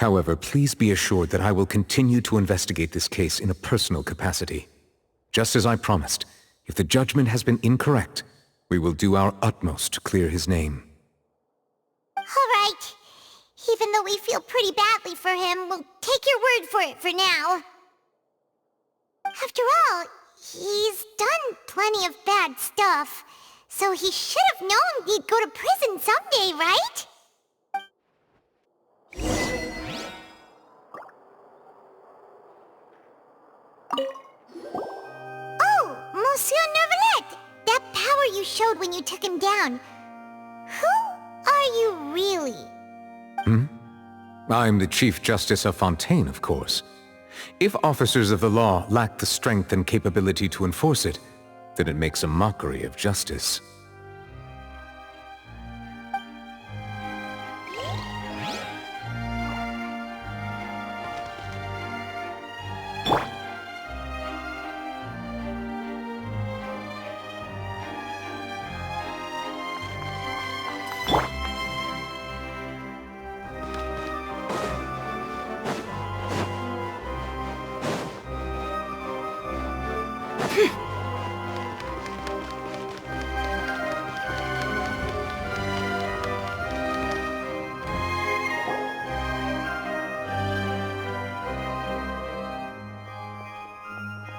However, please be assured that I will continue to investigate this case in a personal capacity. Just as I promised, if the judgment has been incorrect, we will do our utmost to clear his name. All right. Even though we feel pretty badly for him, we'll take your word for it for now. After all, he's done plenty of bad stuff, so he should have known he'd go to prison someday, right? Oh, Monsieur Neuvillette! That power you showed when you took him down. Who are you really? I'm the Chief Justice of Fontaine, of course. If officers of the law lack the strength and capability to enforce it, then it makes a mockery of justice.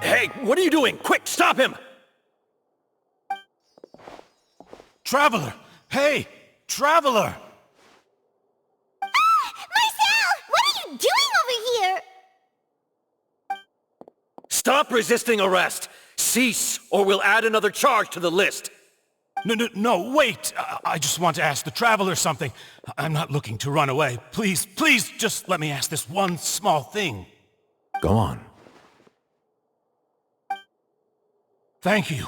Hey, what are you doing? Quick, stop him! Traveler! Hey! Traveler! Marcel! What are you doing over here? Stop resisting arrest! Cease, or we'll add another charge to the list! No, wait! I just want to ask the Traveler something. I'm not looking to run away. Please, just let me ask this one small thing. Go on. Thank you.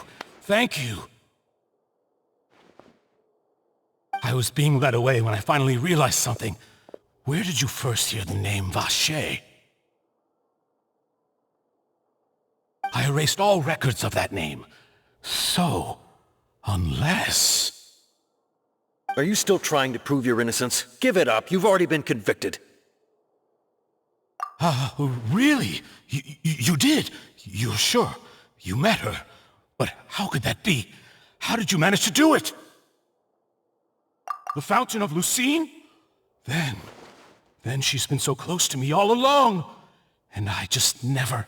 I was being led away when I finally realized something. Where did you first hear the name Vacher? I erased all records of that name. So, unless... Are you still trying to prove your innocence? Give it up, you've already been convicted. Really? You did? You're sure? You met her? But how could that be? How did you manage to do it? The Fountain of Lucine? Then she's been so close to me all along. And I just never...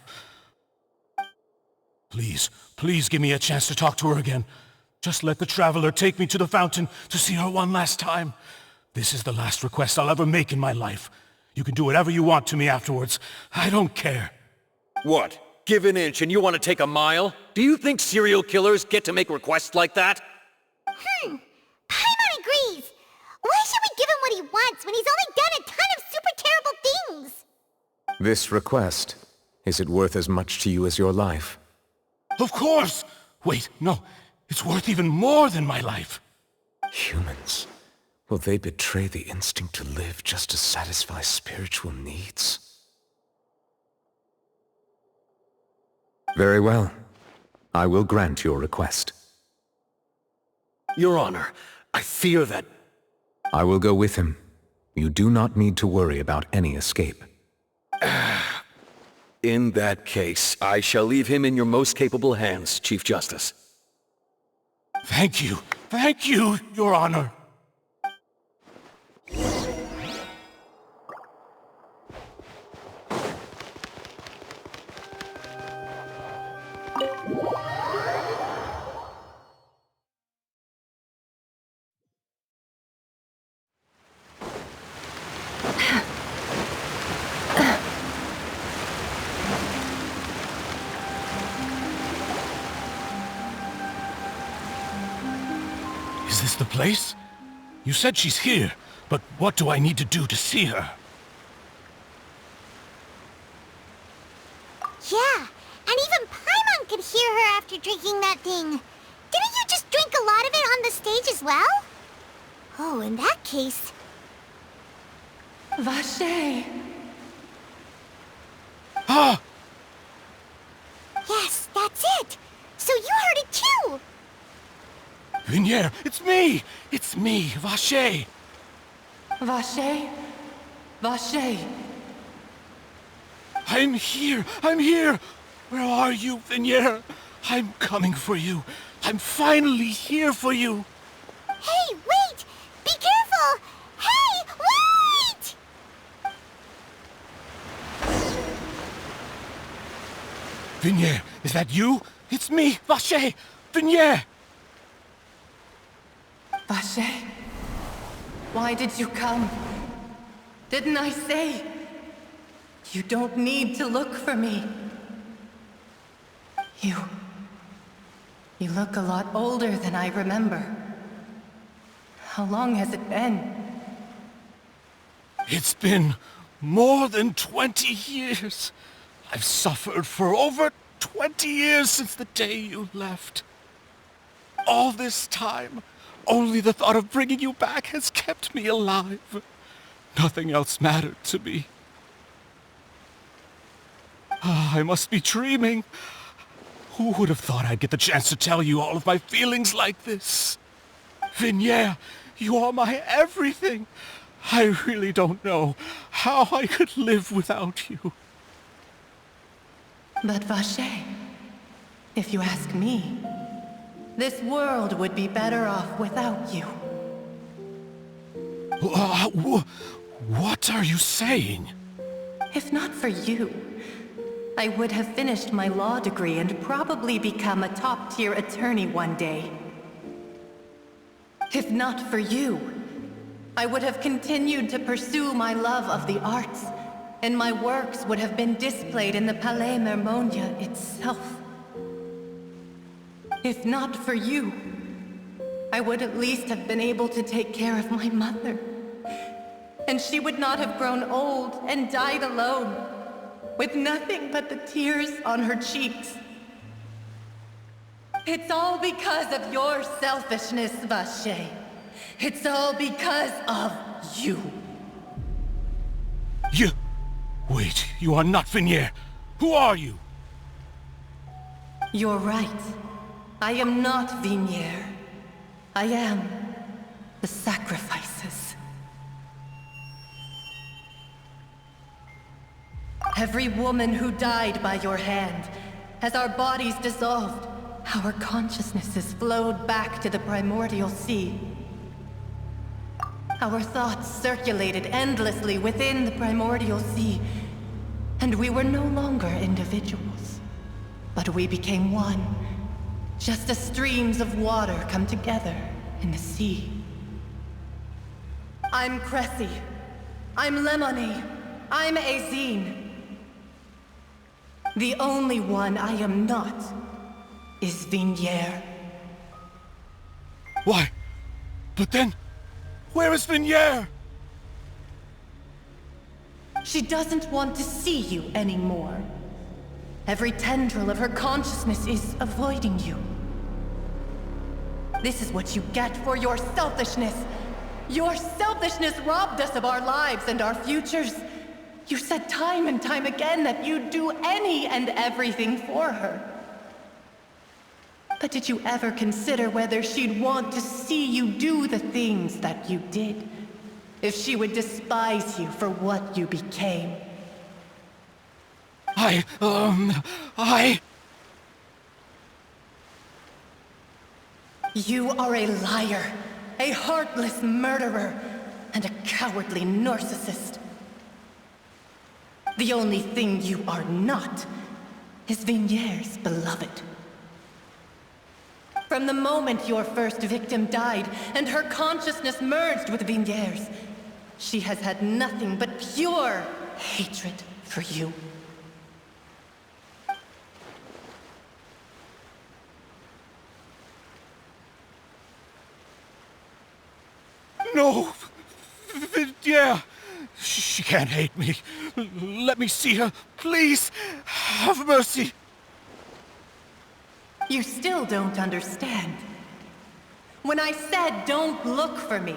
Please give me a chance to talk to her again. Just let the Traveler take me to the fountain to see her one last time. This is the last request I'll ever make in my life. You can do whatever you want to me afterwards. I don't care. What? Give an inch and you want to take a mile? Do you think serial killers get to make requests like that? Paimon agrees. Why should we give him what he wants when he's only done a ton of super terrible things? This request, is it worth as much to you as your life? Of course! Wait, no. It's worth even more than my life. Humans. Will they betray the instinct to live just to satisfy spiritual needs? Very well. I will grant your request. Your Honor, I fear that... I will go with him. You do not need to worry about any escape. In that case, I shall leave him in your most capable hands, Chief Justice. Thank you, Your Honor. Is this the place? You said she's here, but what do I need to do to see her? Yeah, and even Paimon could hear her after drinking that thing. Didn't you just drink a lot of it on the stage as well? Oh, in that case... Vacher! Ah! Yes, that's it! So you heard it too! Vignier, it's me! It's me, Vacher! Vacher? Vache! I'm here! I'm here! Where are you, Vignier? I'm coming for you. I'm finally here for you. Hey, wait! Be careful! Hey, wait! Vignier, is that you? It's me, Vache! Vignier! Vache, why did you come? Didn't I say? You don't need to look for me. You look a lot older than I remember. How long has it been? It's been more than 20 years. I've suffered for over 20 years since the day you left. All this time, only the thought of bringing you back has kept me alive. Nothing else mattered to me. I must be dreaming. Who would have thought I'd get the chance to tell you all of my feelings like this? Vignier, you are my everything. I really don't know how I could live without you. But Vache, if you ask me, this world would be better off without you. What are you saying? If not for you, I would have finished my law degree and probably become a top-tier attorney one day. If not for you, I would have continued to pursue my love of the arts, and my works would have been displayed in the Palais Mermonia itself. If not for you, I would at least have been able to take care of my mother. And she would not have grown old and died alone, with nothing but the tears on her cheeks. It's all because of your selfishness, Vache. It's all because of you. Wait, you are not Vignier. Who are you? You're right. I am not Vignier. I am the sacrifices. Every woman who died by your hand, as our bodies dissolved, our consciousnesses flowed back to the primordial sea. Our thoughts circulated endlessly within the primordial sea, and we were no longer individuals, but we became one, just as streams of water come together in the sea. I'm Cressy. I'm Lemony. I'm Azine. The only one I am not is Vignier. Why? But then, where is Vignier? She doesn't want to see you anymore. Every tendril of her consciousness is avoiding you. This is what you get for your selfishness. Your selfishness robbed us of our lives and our futures. You said time and time again that you'd do any and everything for her. But did you ever consider whether she'd want to see you do the things that you did? If she would despise you for what you became? You are a liar, a heartless murderer, and a cowardly narcissist. The only thing you are not is Vignier's beloved. From the moment your first victim died and her consciousness merged with Vignier's, she has had nothing but pure hatred for you. No! Vignier! She can't hate me. Let me see her. Please, have mercy. You still don't understand. When I said don't look for me,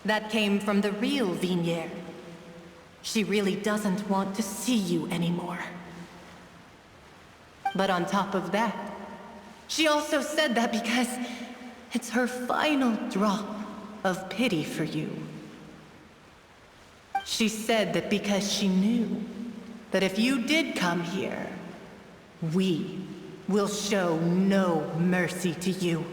that came from the real Vignier. She really doesn't want to see you anymore. But on top of that, she also said that because it's her final drop of pity for you. She said that because she knew that if you did come here, we will show no mercy to you.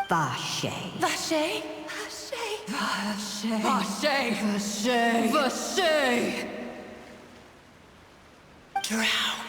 Vache. Vache? Vache. Vache. Vache. Vache. Drown.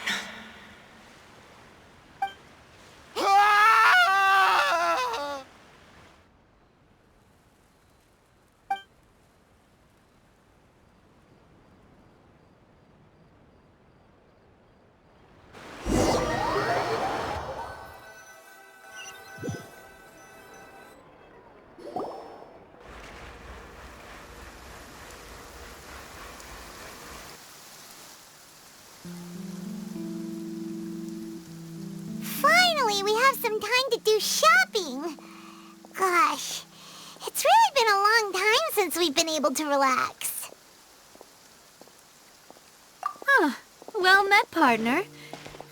Finally, we have some time to do shopping. Gosh, it's really been a long time since we've been able to relax. Well met, partner.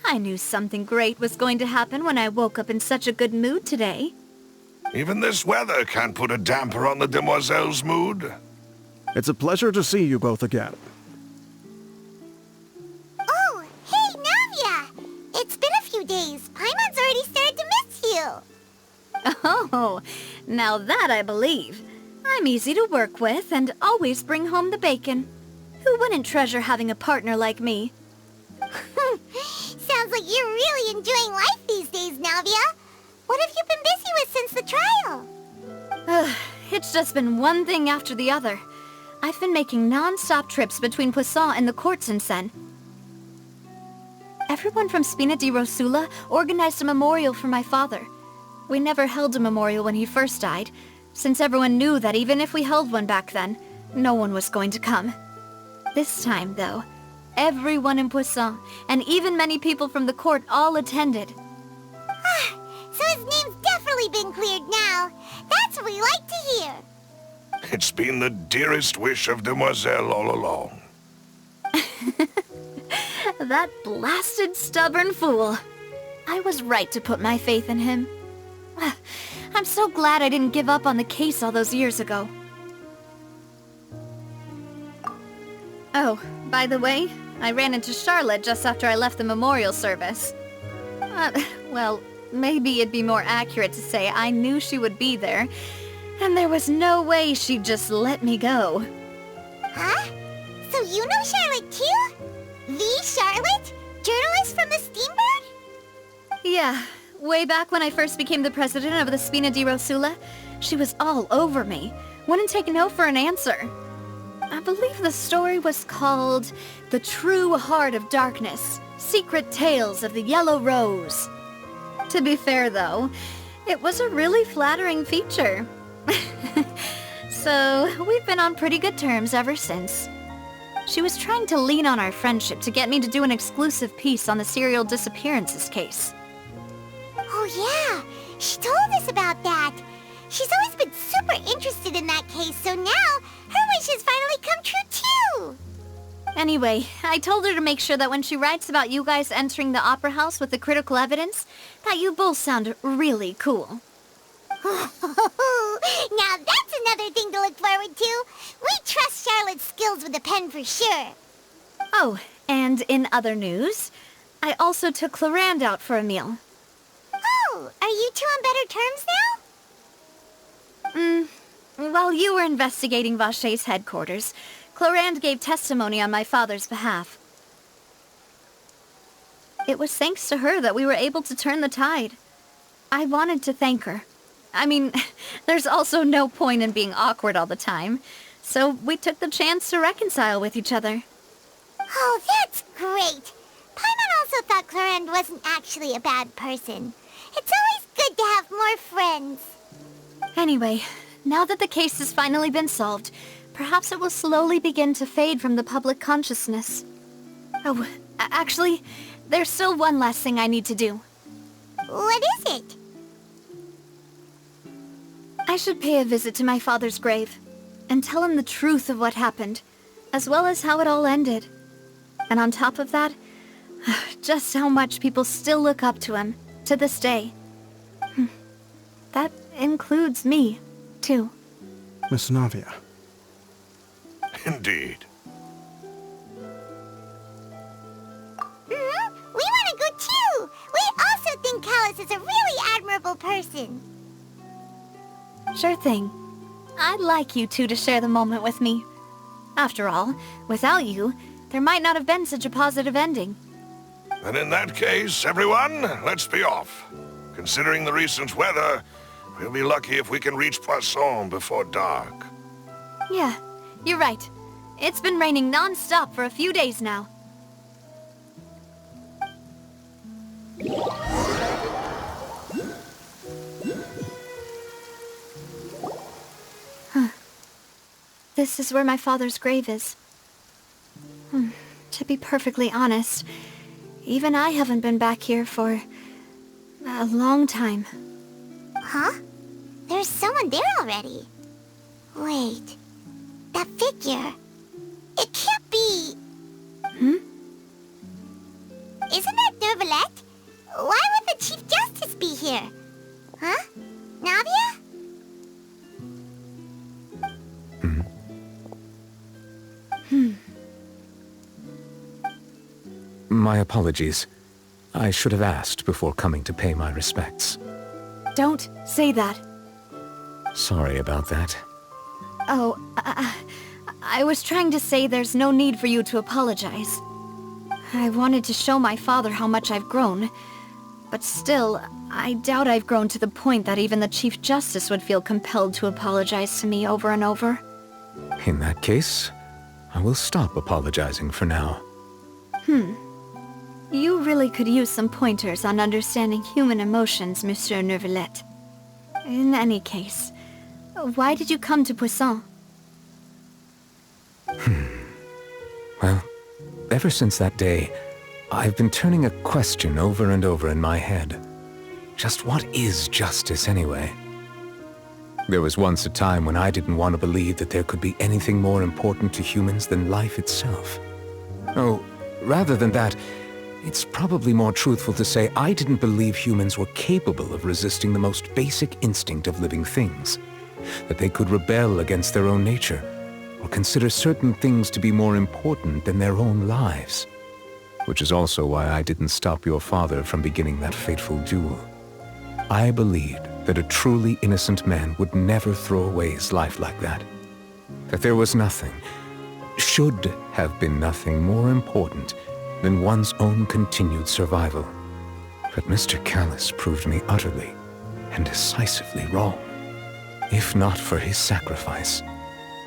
I knew something great was going to happen when I woke up in such a good mood today. Even this weather can't put a damper on the demoiselle's mood. It's a pleasure to see you both again. Oh, hey, Navia! It's been a few days. Paimon's already started to miss you. Oh, now that I believe. I'm easy to work with and always bring home the bacon. Who wouldn't treasure having a partner like me? Sounds like you're really enjoying life these days, Navia. What have you been busy with since the trial? It's just been one thing after the other. I've been making non-stop trips between Poisson and the courts in Sen. Everyone from Spina di Rosula organized a memorial for my father. We never held a memorial when he first died, since everyone knew that even if we held one back then, no one was going to come. This time, though, everyone in Poisson, and even many people from the court, all attended. So his name's definitely been cleared now. That's what we like to hear. It's been the dearest wish of Demoiselle all along. That blasted stubborn fool. I was right to put my faith in him. I'm so glad I didn't give up on the case all those years ago. Oh, by the way, I ran into Charlotte just after I left the memorial service. Well, maybe it'd be more accurate to say I knew she would be there, and there was no way she'd just let me go. Huh? So you know Charlotte too? The Charlotte? Journalist from the Steambird? Yeah, way back when I first became the president of the Spina di Rosula, she was all over me. Wouldn't take no for an answer. I believe the story was called The True Heart of Darkness, Secret Tales of the Yellow Rose. To be fair, though, it was a really flattering feature. So, we've been on pretty good terms ever since. She was trying to lean on our friendship to get me to do an exclusive piece on the serial disappearances case. Oh yeah, she told us about that. She's always been super interested in that case, so now her wish has finally come true too. Anyway, I told her to make sure that when she writes about you guys entering the opera house with the critical evidence, that you both sound really cool. Now that's another thing to look forward to. We trust Charlotte's skills with a pen for sure. Oh, and in other news, I also took Clarande out for a meal. Oh, are you two on better terms now? While you were investigating Vache's headquarters, Clarande gave testimony on my father's behalf. It was thanks to her that we were able to turn the tide. I wanted to thank her. I mean, there's also no point in being awkward all the time, so we took the chance to reconcile with each other. Oh, that's great. Paimon also thought Clarande wasn't actually a bad person. It's always good to have more friends. Anyway, now that the case has finally been solved, perhaps it will slowly begin to fade from the public consciousness. Oh, actually, there's still one last thing I need to do. What is it? I should pay a visit to my father's grave, and tell him the truth of what happened, as well as how it all ended. And on top of that, just how much people still look up to him, to this day. That includes me, too. Miss Navia. Indeed. We want to go too! We also think Callus is a really admirable person. Sure thing. I'd like you two to share the moment with me. After all, without you, there might not have been such a positive ending. And in that case, everyone, let's be off. Considering the recent weather, we'll be lucky if we can reach Poisson before dark. Yeah, you're right. It's been raining non-stop for a few days now. Huh. This is where my father's grave is. To be perfectly honest, even I haven't been back here for a long time. Huh? There's someone there already. Wait. That figure. It can't be... Isn't that Nervalette? Why would the Chief Justice be here? Huh? Navia? My apologies. I should have asked before coming to pay my respects. Don't say that. Sorry about that. Oh, I was trying to say there's no need for you to apologize. I wanted to show my father how much I've grown, but still, I doubt I've grown to the point that even the Chief Justice would feel compelled to apologize to me over and over. In that case, I will stop apologizing for now. You really could use some pointers on understanding human emotions, Monsieur Nervalette. In any case, why did you come to Poisson? Well, ever since that day, I've been turning a question over and over in my head. Just what is justice anyway? There was once a time when I didn't want to believe that there could be anything more important to humans than life itself. Oh, rather than that, it's probably more truthful to say I didn't believe humans were capable of resisting the most basic instinct of living things. That they could rebel against their own nature, or consider certain things to be more important than their own lives. Which is also why I didn't stop your father from beginning that fateful duel. I believed that a truly innocent man would never throw away his life like that. That there was nothing, should have been nothing more important than one's own continued survival. But Mr. Callus proved me utterly and decisively wrong. If not for his sacrifice,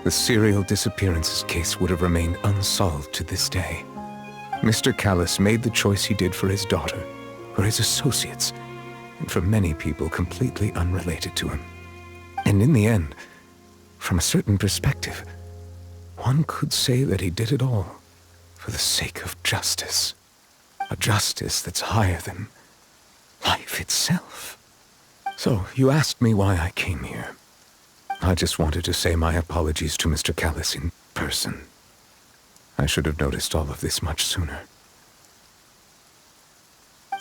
the serial disappearances case would have remained unsolved to this day. Mr. Callus made the choice he did for his daughter, for his associates, and for many people completely unrelated to him. And in the end, from a certain perspective, one could say that he did it all for the sake of justice. A justice that's higher than life itself. So, you asked me why I came here. I just wanted to say my apologies to Mr. Callus in person. I should have noticed all of this much sooner.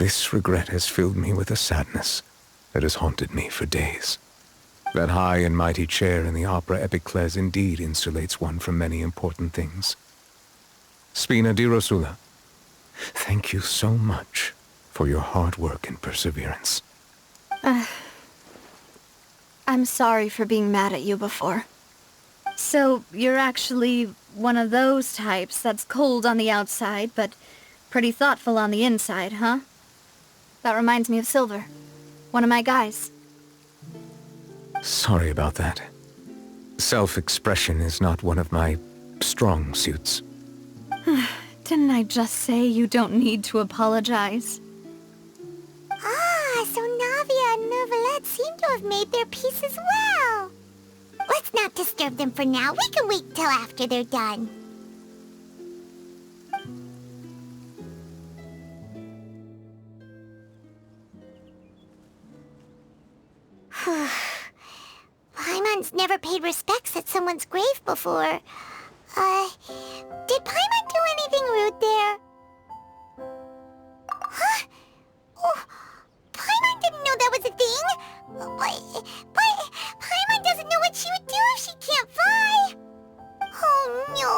This regret has filled me with a sadness that has haunted me for days. That high and mighty chair in the Opera Epiclese indeed insulates one from many important things. Spina di Rosula, thank you so much for your hard work and perseverance. I'm sorry for being mad at you before. So, you're actually one of those types that's cold on the outside, but pretty thoughtful on the inside, huh? That reminds me of Silver, one of my guys. Sorry about that. Self-expression is not one of my strong suits. Didn't I just say you don't need to apologize? Ah, so Navia and Nervalette seem to have made their peace as well. Let's not disturb them for now. We can wait till after they're done. Paimon's never paid respects at someone's grave before. Did Paimon do anything rude there? Huh? Oh, Paimon didn't know that was a thing. But Paimon doesn't know what she would do if she can't fly. Oh no.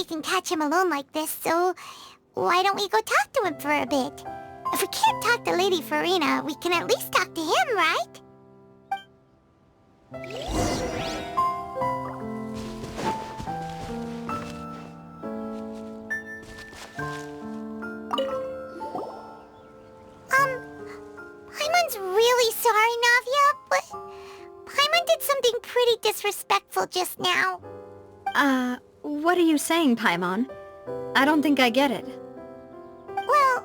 we can catch him alone like this, so why don't we go talk to him for a bit? If we can't talk to Lady Farina, we can at least talk to him, right? Paimon's really sorry, Navia, but Paimon did something pretty disrespectful just now. What are you saying, Paimon? I don't think I get it. Well,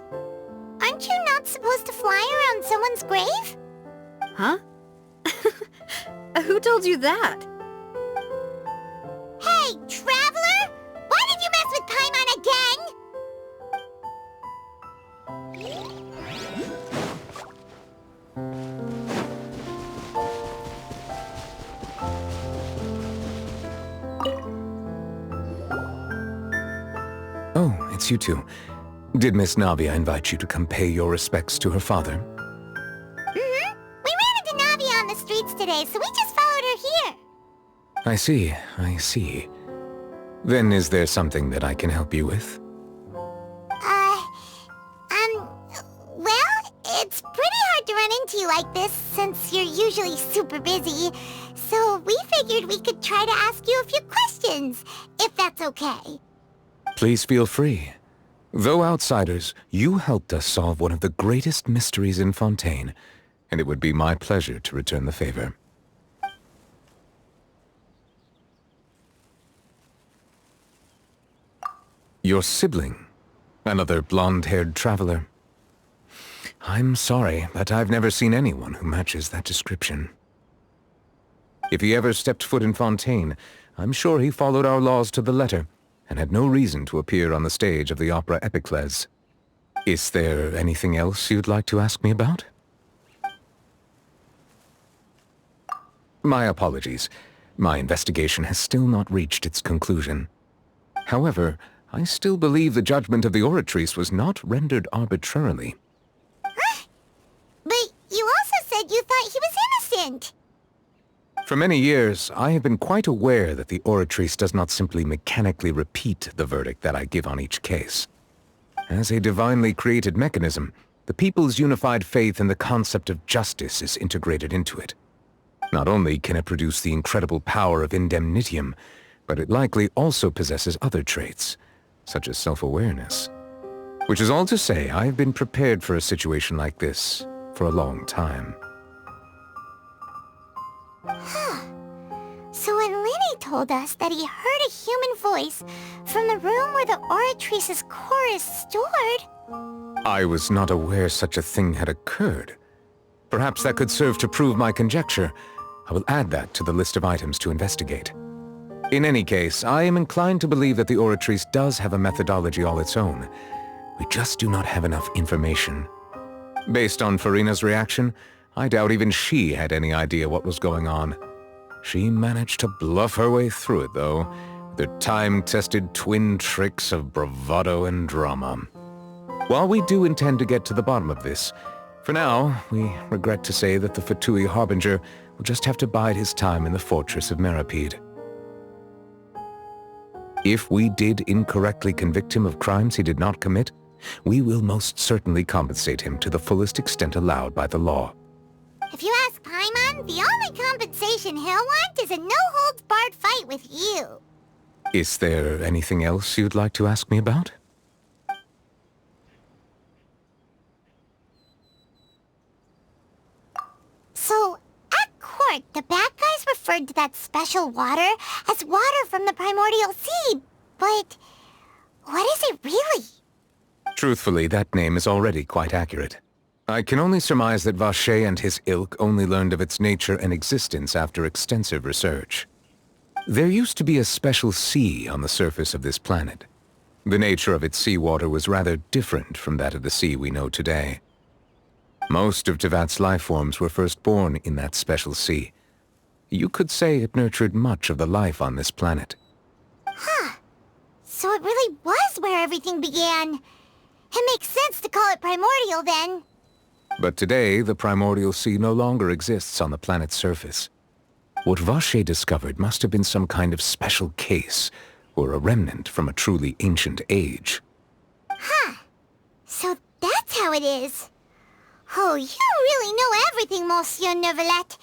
aren't you not supposed to fly around someone's grave? Huh? Who told you that? Hey, Traveler! Why did you mess with Paimon again? Oh, it's you two. Did Miss Navia invite you to come pay your respects to her father? Mm-hmm. We ran into Navia on the streets today, so we just followed her here. I see, I see. Then is there something that I can help you with? Well, it's pretty hard to run into you like this since you're usually super busy. So we figured we could try to ask you a few questions, if that's okay. Please feel free. Though outsiders, you helped us solve one of the greatest mysteries in Fontaine, and it would be my pleasure to return the favor. Your sibling? Another blonde-haired traveler? I'm sorry, but I've never seen anyone who matches that description. If he ever stepped foot in Fontaine, I'm sure he followed our laws to the letter, and had no reason to appear on the stage of the opera Epicles. Is there anything else you'd like to ask me about? My apologies. My investigation has still not reached its conclusion. However, I still believe the judgment of the Oratrice was not rendered arbitrarily. But you also said you thought he was innocent. For many years, I have been quite aware that the Oratrice does not simply mechanically repeat the verdict that I give on each case. As a divinely created mechanism, the people's unified faith in the concept of justice is integrated into it. Not only can it produce the incredible power of indemnitium, but it likely also possesses other traits, such as self-awareness. Which is all to say, I have been prepared for a situation like this for a long time. So when Lenny told us that he heard a human voice from the room where the Oratrice's core is stored... I was not aware such a thing had occurred. Perhaps that could serve to prove my conjecture. I will add that to the list of items to investigate. In any case, I am inclined to believe that the Oratrice does have a methodology all its own. We just do not have enough information. Based on Farina's reaction, I doubt even she had any idea what was going on. She managed to bluff her way through it, though, with her time-tested twin tricks of bravado and drama. While we do intend to get to the bottom of this, for now, we regret to say that the Fatui Harbinger will just have to bide his time in the fortress of Meripede. If we did incorrectly convict him of crimes he did not commit, we will most certainly compensate him to the fullest extent allowed by the law. If you ask Paimon, the only compensation he'll want is a no-holds-barred fight with you. Is there anything else you'd like to ask me about? So, at court, the bad guys referred to that special water as water from the primordial sea, but what is it really? Truthfully, that name is already quite accurate. I can only surmise that Vacher and his ilk only learned of its nature and existence after extensive research. There used to be a special sea on the surface of this planet. The nature of its seawater was rather different from that of the sea we know today. Most of Tevat's life forms were first born in that special sea. You could say it nurtured much of the life on this planet. Huh. So it really was where everything began. It makes sense to call it primordial then. But today, the primordial sea no longer exists on the planet's surface. What Vacher discovered must have been some kind of special case, or a remnant from a truly ancient age. Huh. So that's how it is. Oh, you really know everything, Monsieur Neuvillette.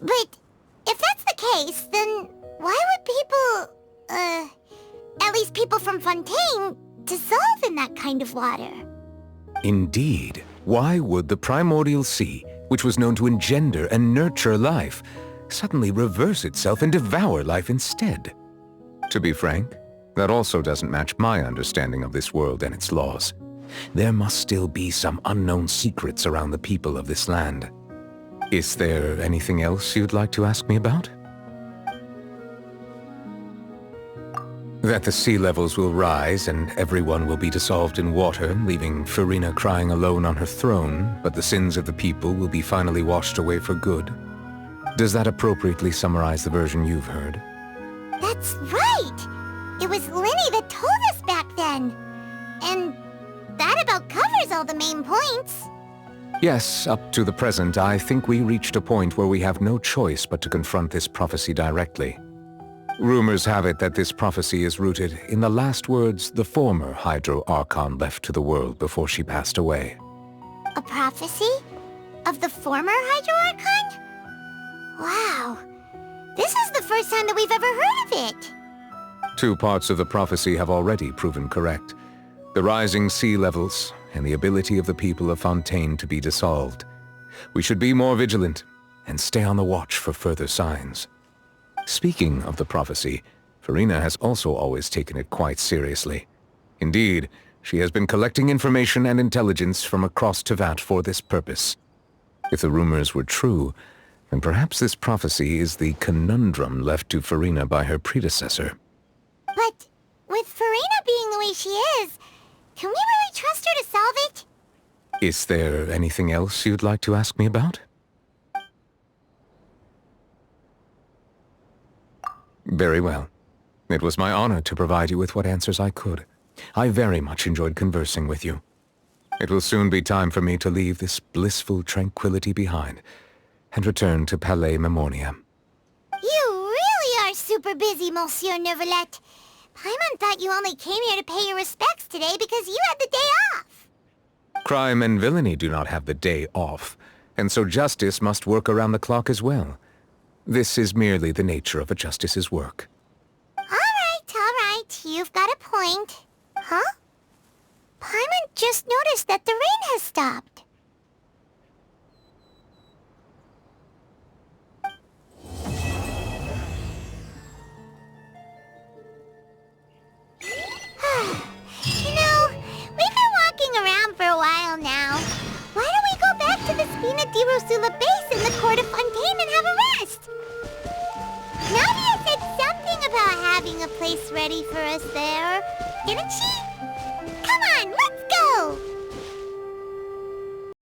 But if that's the case, then why would people, at least people from Fontaine, dissolve in that kind of water? Indeed, why would the primordial sea, which was known to engender and nurture life, suddenly reverse itself and devour life instead? To be frank, that also doesn't match my understanding of this world and its laws. There must still be some unknown secrets around the people of this land. Is there anything else you'd like to ask me about? That the sea levels will rise and everyone will be dissolved in water, leaving Farina crying alone on her throne, but the sins of the people will be finally washed away for good. Does that appropriately summarize the version you've heard? That's right! It was Linny that told us back then. And that about covers all the main points. Yes, up to the present, I think we reached a point where we have no choice but to confront this prophecy directly. Rumors have it that this prophecy is rooted in the last words the former Hydro Archon left to the world before she passed away. A prophecy? Of the former Hydro Archon? Wow. This is the first time that we've ever heard of it. 2 parts of the prophecy have already proven correct. The rising sea levels and the ability of the people of Fontaine to be dissolved. We should be more vigilant and stay on the watch for further signs. Speaking of the prophecy, Farina has also always taken it quite seriously. Indeed, she has been collecting information and intelligence from across Tevat for this purpose. If the rumors were true, then perhaps this prophecy is the conundrum left to Farina by her predecessor. But with Farina being the way she is, can we really trust her to solve it? Is there anything else you'd like to ask me about? Very well. It was my honor to provide you with what answers I could. I very much enjoyed conversing with you. It will soon be time for me to leave this blissful tranquility behind and return to Palais Memoria. You really are super busy, Monsieur Neuvillette. Paimon thought you only came here to pay your respects today because you had the day off. Crime and villainy do not have the day off, and so justice must work around the clock as well. This is merely the nature of a justice's work. All right. You've got a point. Huh? Paimon just noticed that the rain has stopped. You know, we've been walking around for a while now. Why don't we go back to the Spina di Rosula base in the court of Fontaine and have a rest? Nadia said something about having a place ready for us there, didn't she? Come on, let's